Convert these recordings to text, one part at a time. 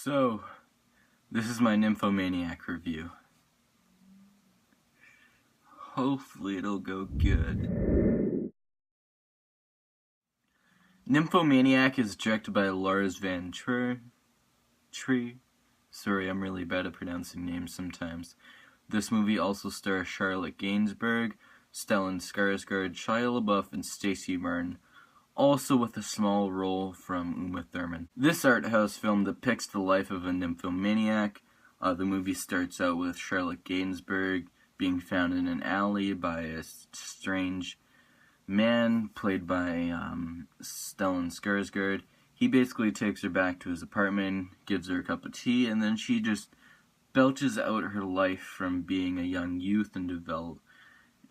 So, this is my Nymphomaniac review. Hopefully it'll go good. Nymphomaniac is directed by Lars van Trier. Sorry, I'm really bad at pronouncing names sometimes. This movie also stars Charlotte Gainsbourg, Stellan Skarsgård, Shia LaBeouf, and Stacey Martin, also with a small role from Uma Thurman. This art house film depicts the life of a nymphomaniac. The movie starts out with Charlotte Gainsbourg being found in an alley by a strange man played by Stellan Skarsgård. He basically takes her back to his apartment, gives her a cup of tea, and then she just belches out her life from being a young youth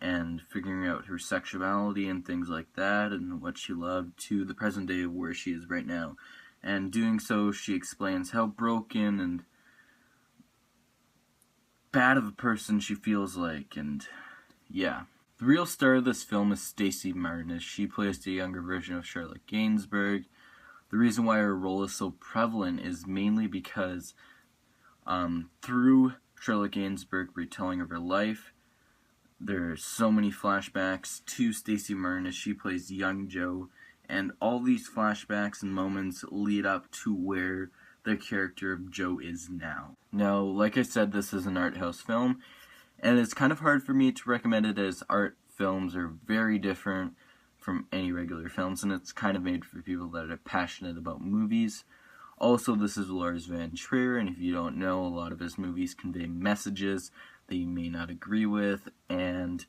and figuring out her sexuality and things like that and what she loved to the present day of where she is right now. And doing so, she explains how broken and bad of a person she feels like, and yeah. The real star of this film is Stacey Martin, as she plays the younger version of Charlotte Gainsbourg. The reason why her role is so prevalent is mainly because through Charlotte Gainsbourg retelling of her life, there's so many flashbacks to Stacey Martin as she plays young Joe, and all these flashbacks and moments lead up to where the character of Joe is now. Now, like I said, this is an art house film, and it's kind of hard for me to recommend it as art films are very different from any regular films, and it's kind of made for people that are passionate about movies. Also, this is Lars van Trier, and if you don't know, a lot of his movies convey messages that you may not agree with, and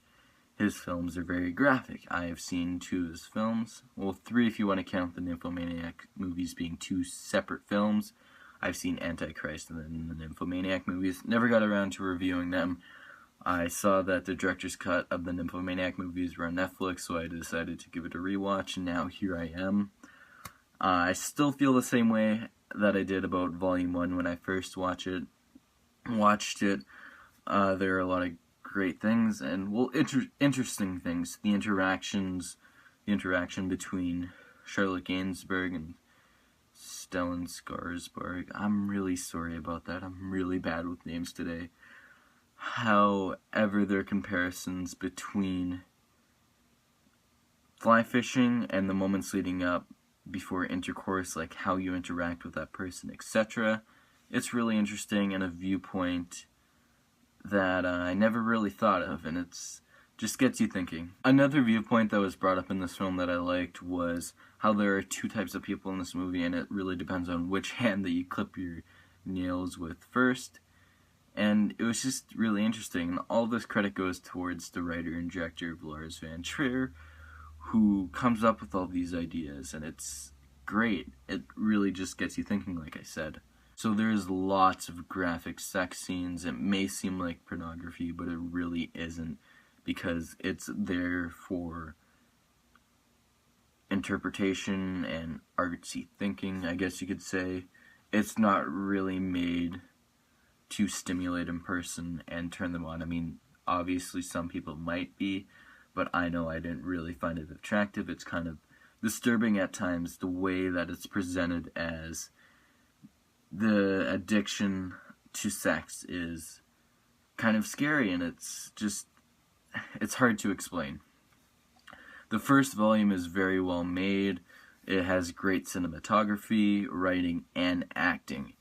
his films are very graphic. I have seen 2 of his films, well, 3 if you want to count the Nymphomaniac movies being 2 separate films. I've seen Antichrist and then the Nymphomaniac movies. Never got around to reviewing them. I saw that the director's cut of the Nymphomaniac movies were on Netflix, so I decided to give it a rewatch, and now here I am. I still feel the same way that I did about Volume 1 when I first watched it. There are a lot of great things, and, well, interesting things. The interaction between Charlotte Gainsbourg and Stellan Skarsgård. I'm really sorry about that. I'm really bad with names today. However, there are comparisons between fly fishing and the moments leading up before intercourse, like how you interact with that person, etc. It's really interesting and a viewpoint that I never really thought of, and it's just gets you thinking. Another viewpoint that was brought up in this film that I liked was how there are 2 types of people in this movie, and it really depends on which hand that you clip your nails with first. And it was just really interesting, and all this credit goes towards the writer and director of Lars van Trier, who comes up with all these ideas, and it's great. It really just gets you thinking, like I said. So there's lots of graphic sex scenes. It may seem like pornography, but it really isn't, because it's there for interpretation and artsy thinking, I guess you could say. It's not really made to stimulate a person and turn them on. I mean, obviously some people might be, but I know I didn't really find it attractive. It's kind of disturbing at times, the way that it's presented, as the addiction to sex is kind of scary, and it's hard to explain. The first volume is very well made. It has great cinematography, writing, and acting.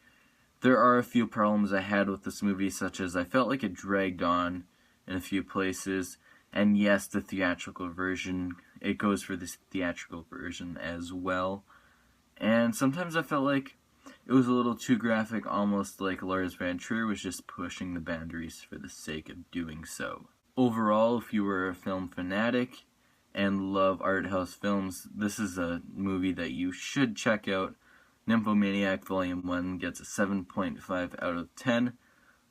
There are a few problems I had with this movie, such as I felt like it dragged on in a few places, and yes, the theatrical version, it goes for this theatrical version as well. And sometimes I felt like it was a little too graphic, almost like Lars van Trier was just pushing the boundaries for the sake of doing so. Overall, if you were a film fanatic and love art house films, this is a movie that you should check out. Nymphomaniac Volume 1 gets a 7.5 out of 10.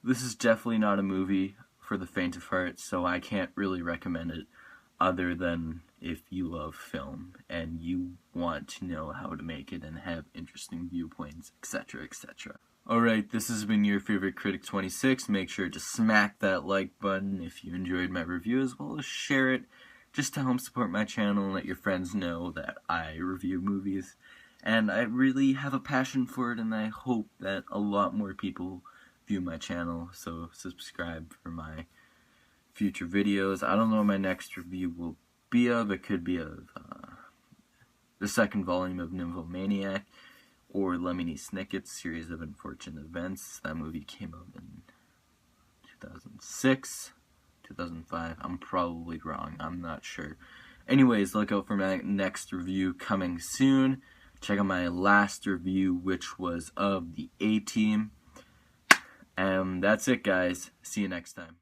This is definitely not a movie for the faint of heart, so I can't really recommend it, other than if you love film and you want to know how to make it and have interesting viewpoints, etc., etc. Alright, this has been your favorite Critic 26. Make sure to smack that like button if you enjoyed my review, as well as share it just to help support my channel and let your friends know that I review movies. and I really have a passion for it, and I hope that a lot more people view my channel, so subscribe for my future videos. I don't know what my next review will be of. It could be of the second volume of Nymphomaniac, or Lemony Snicket's Series of Unfortunate Events. That movie came out in 2006, 2005. I'm probably wrong. I'm not sure. Anyways, look out for my next review coming soon. Check out my last review, which was of the A-Team. And that's it, guys. See you next time.